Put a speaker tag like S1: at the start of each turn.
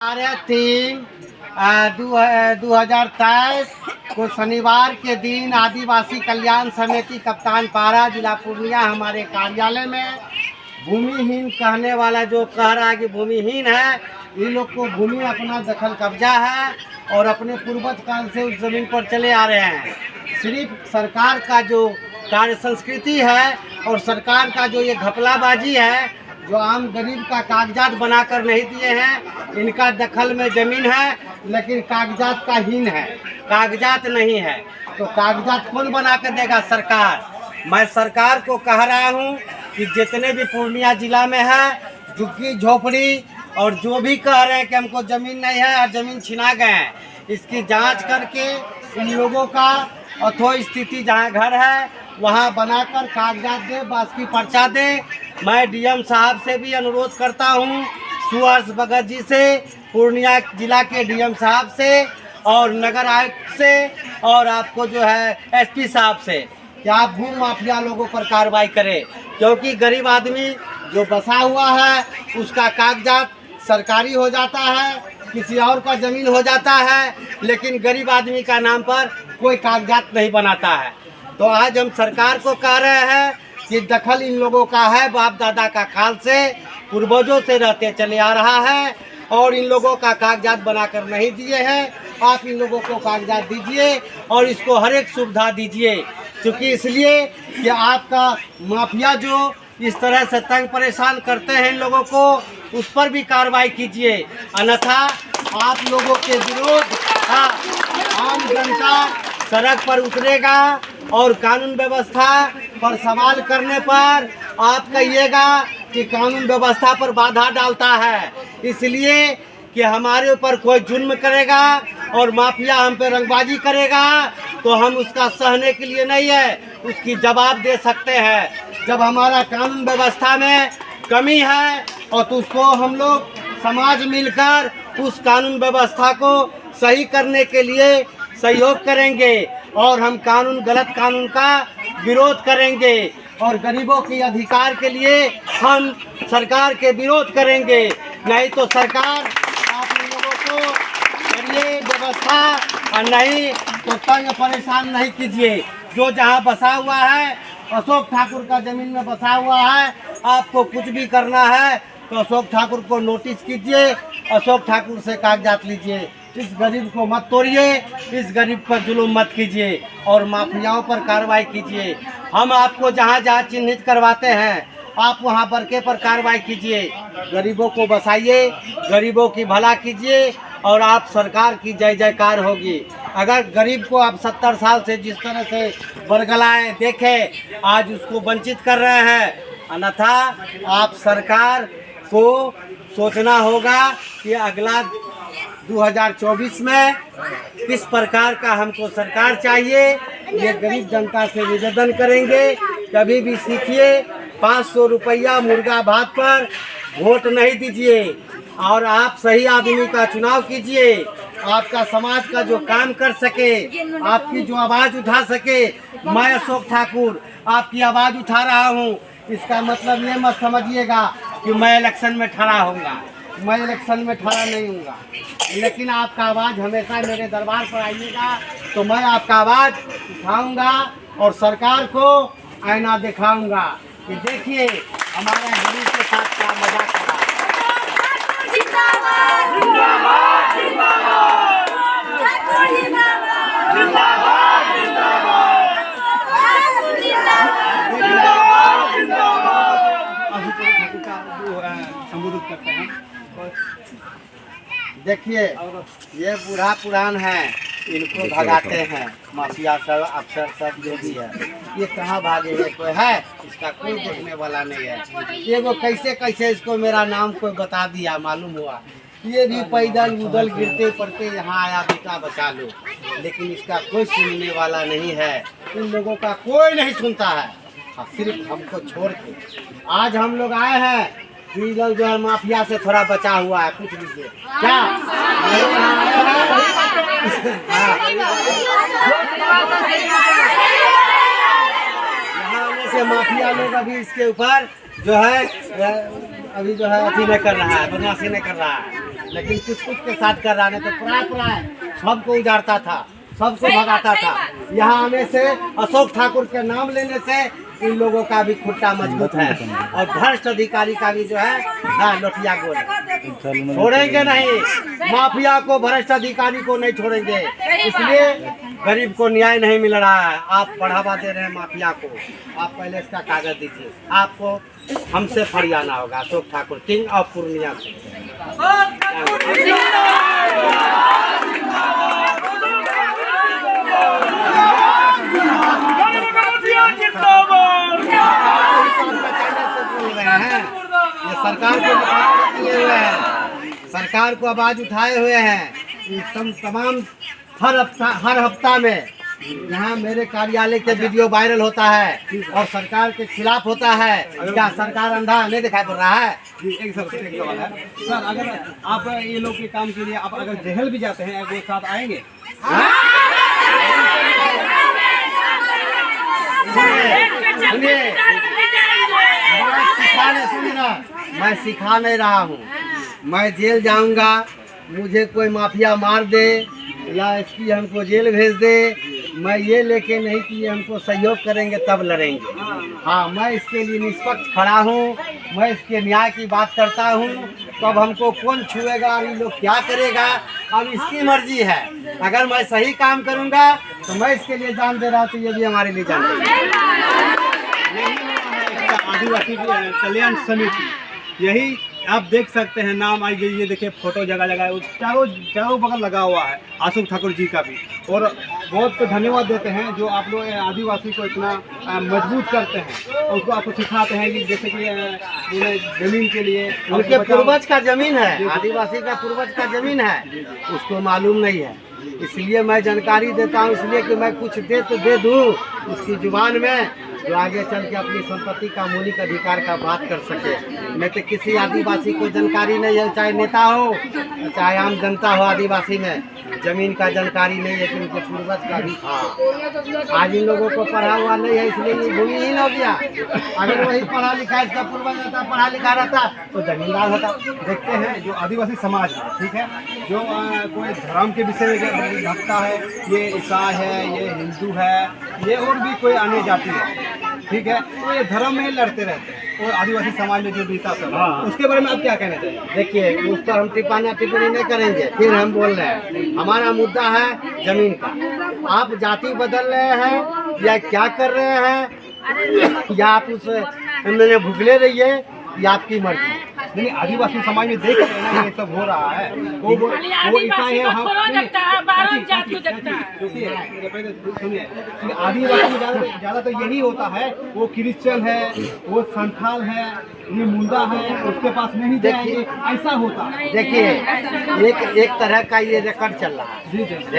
S1: 3/2/2023 को शनिवार के दिन आदिवासी कल्याण समिति कप्तान पारा जिला पूर्णिया हमारे कार्यालय में भूमिहीन कहने वाला जो कह रहा है कि भूमिहीन है, इन लोग को भूमि अपना दखल कब्जा है और अपने पूर्वज काल से उस जमीन पर चले आ रहे हैं। सिर्फ सरकार का जो कार्य संस्कृति है और सरकार का जो ये घपलाबाजी है, जो आम गरीब का कागजात बनाकर नहीं दिए हैं। इनका दखल में ज़मीन है लेकिन कागजात का हीन है, कागजात नहीं है। तो कागजात कौन बना कर देगा? सरकार। मैं सरकार को कह रहा हूं कि जितने भी पूर्णिया जिला में है झुग्गी झोपड़ी और जो भी कह रहे हैं कि हमको ज़मीन नहीं है और ज़मीन छिना गए हैं, इसकी जांच करके इन लोगों का अथो स्थिति जहाँ घर है वहाँ बनाकर कागजात दे, बास्की पर्चा दे। मैं डीएम साहब से भी अनुरोध करता हूँ, सुहर्ष भगत जी से, पूर्णिया जिला के डीएम साहब से और नगर आयुक्त से और आपको जो है एसपी साहब से कि आप भू माफिया लोगों पर कार्रवाई करें, क्योंकि गरीब आदमी जो बसा हुआ है उसका कागजात सरकारी हो जाता है, किसी और का ज़मीन हो जाता है, लेकिन गरीब आदमी का नाम पर कोई कागजात नहीं बनाता है। तो आज हम सरकार को कह रहे हैं कि दखल इन लोगों का है, बाप दादा का काल से पूर्वजों से रहते चले आ रहा है और इन लोगों का कागजात बनाकर नहीं दिए हैं। आप इन लोगों को कागजात दीजिए और इसको हर एक सुविधा दीजिए, क्योंकि इसलिए कि आपका माफिया जो इस तरह से तंग परेशान करते हैं इन लोगों को, उस पर भी कार्रवाई कीजिए, अन्यथा आप लोगों के विरोध आम जनता सड़क पर उतरेगा और कानून व्यवस्था पर सवाल करने पर आप कहिएगा कि कानून व्यवस्था पर बाधा डालता है, इसलिए कि हमारे ऊपर कोई जुल्म करेगा और माफिया हम पे रंगबाजी करेगा तो हम उसका सहने के लिए नहीं है, उसकी जवाब दे सकते हैं। जब हमारा कानून व्यवस्था में कमी है और तो उसको हम लोग समाज मिलकर उस कानून व्यवस्था को सही करने के लिए सहयोग करेंगे और हम गलत कानून का विरोध करेंगे और गरीबों के अधिकार के लिए हम सरकार के विरोध करेंगे। नहीं तो सरकार आप इन लोगों को करिए व्यवस्था और नहीं तो तंग परेशान नहीं कीजिए। जो जहाँ बसा हुआ है, अशोक ठाकुर का ज़मीन में बसा हुआ है, आपको कुछ भी करना है तो अशोक ठाकुर को नोटिस कीजिए, अशोक ठाकुर से कागजात लीजिए। इस गरीब को मत तोड़िए, इस गरीब पर जुल्म मत कीजिए और माफियाओं पर कार्रवाई कीजिए। हम आपको जहाँ जहाँ चिन्हित करवाते हैं आप वहाँ बरके पर कार्रवाई कीजिए, गरीबों को बसाइए, गरीबों की भला कीजिए और आप सरकार की जय जयकार होगी। अगर गरीब को आप 70 साल से जिस तरह से बरगलाए देखे आज उसको वंचित कर रहे हैं, अन्यथा आप सरकार को सोचना होगा कि अगला 2024 में किस प्रकार का हमको सरकार चाहिए। ये गरीब जनता से निवेदन करेंगे, कभी भी सीखिए 500 रुपया मुर्गा भात पर वोट नहीं दीजिए और आप सही आदमी का चुनाव कीजिए, आपका समाज का जो काम कर सके, आपकी जो आवाज़ उठा सके। मैं अशोक ठाकुर आपकी आवाज़ उठा रहा हूँ, इसका मतलब ये मत समझिएगा कि मैं इलेक्शन में खड़ा होऊंगा, मैं इलेक्शन में खड़ा नहीं हूँगा, लेकिन आपका आवाज़ हमेशा मेरे दरबार पर आइएगा तो मैं आपका आवाज़ उठाऊंगा और सरकार को आईना दिखाऊंगा कि देखिए हमारे गरीब के साथ क्या मजाक करा। संबोधित करते हैं। देखिए ये बूढ़ा पुरान है, इनको भगाते हैं माफिया सब, अफसर सब जो भी है, ये कहाँ भागे हैं? कोई है इसका कोई देखने वाला नहीं है। ये वो कैसे कैसे इसको मेरा नाम कोई बता दिया, मालूम हुआ ये भी पैदल उदल गिरते पड़ते यहाँ आया, बेटा बचा लो, लेकिन इसका कोई सुनने वाला नहीं है। इन लोगों का कोई नहीं सुनता है, सिर्फ हमको छोड़ के। आज हम लोग आए हैं, लोग जो है माफिया से थोड़ा बचा हुआ है, पूछ लीजिए क्या यहाँ आने से माफिया लोग अभी इसके ऊपर जो है अभी जो है अथी नहीं कर रहा है, बदमाशी नहीं कर रहा है। लेकिन कुछ कुछ के साथ कर रहा, नहीं तो प्राय सबको उजाड़ता था, सबको भगाता था। यहाँ आने से, अशोक ठाकुर के नाम लेने से इन लोगों का भी खुट्टा मजबूत है और भ्रष्ट अधिकारी का भी जो है लोटिया गोल है। छोड़ेंगे नहीं, माफिया को, भ्रष्ट अधिकारी को नहीं छोड़ेंगे। इसलिए गरीब को न्याय नहीं मिल रहा है। आप बढ़ावा दे रहे हैं माफिया को। आप पहले इसका कागज दीजिए, आपको हमसे फरियाना होगा। अशोक ठाकुर, किंग ऑफ पूर्णिया से। ये सरकार को किए हुए हैं, सरकार को आवाज उठाए हुए हैं। तमाम हर हफ्ता में यहाँ मेरे कार्यालय के वीडियो वायरल होता है और सरकार के खिलाफ होता है। क्या सरकार अंधा नहीं दिखाई पड़ रहा है?
S2: एक सवाल है सर, अगर आप ये लोग के काम के लिए आप अगर जेल भी जाते हैं, वो साथ आएंगे?
S1: सुनिए, मैं सिखा नहीं रहा हूँ। मैं जेल जाऊंगा, मुझे कोई माफिया मार दे या एसपी हमको जेल भेज दे, मैं ये लेके नहीं कि ये हमको सहयोग करेंगे तब लड़ेंगे। हाँ, मैं इसके लिए निष्पक्ष खड़ा हूँ, मैं इसके न्याय की बात करता हूँ। तब हमको कौन छुएगा और ये लोग क्या करेगा, अब इसकी मर्जी है। अगर मैं सही काम करूँगा तो मैं इसके लिए जान दे रहा हूँ, तो ये भी हमारे लिए जान दे रहा है।
S2: आदिवासी कल्याण समिति, यही आप देख सकते हैं नाम आई गई। ये देखिए फोटो जगह जगह चारों बगल लगा हुआ है अशोक ठाकुर जी का भी। और बहुत धन्यवाद देते हैं जो आप लोग आदिवासी को इतना मजबूत करते हैं और उसको आपको सिखाते हैं कि जैसे कि जमीन के लिए
S1: उनके पूर्वज का जमीन है, आदिवासी का पूर्वज का जमीन है, उसको मालूम नहीं है। इसलिए मैं जानकारी देता हूँ, इसलिए कि मैं कुछ दे दूँ उसकी जुबान में, जो आगे चल के अपनी संपत्ति का मौलिक अधिकार का बात कर सके। नहीं तो किसी आदिवासी को जानकारी नहीं है, चाहे नेता हो चाहे आम जनता हो, आदिवासी में जमीन का जानकारी नहीं है कि उनके पूर्वज का भी था। आज इन लोगों को पढ़ा हुआ नहीं है, इसलिए ये भूमिहीन हो गया। अगर वही पढ़ा लिखा, इसका पूर्वज रहता, पढ़ा लिखा रहता तो जमींदार होता।
S2: देखते हैं जो आदिवासी समाज में, ठीक है, जो कोई धर्म के विषय में भक्ता है, ये ईसाई है, ये हिंदू है, ये और भी कोई अन्य जाति है, ठीक है, तो ये धर्म में ही लड़ते रहते हैं। और आदिवासी समाज में जो बीता सब, उसके बारे में आप क्या कहना चाहिए?
S1: देखिए, उस पर हम टिप्पणी नहीं करेंगे। फिर हम बोल रहे हैं, हमारा मुद्दा है जमीन का। आप जाति बदल रहे हैं या क्या कर रहे हैं, या आप उस मैंने भुगले रहिए, ये आपकी मर्जी।
S2: नहीं, आदिवासी समाज में देख रहे हैं ये सब हो रहा है। वो ईसाई है, हम सुनिए, आदिवासी में ज़्यादा तो यही होता है। वो क्रिश्चियन है, वो संथाल है, ये मुंडा है, उसके पास नहीं जाएंगे, ऐसा होता है।
S1: देखिए, एक तरह का ये रिकॉर्ड चल रहा है।
S2: जी जी।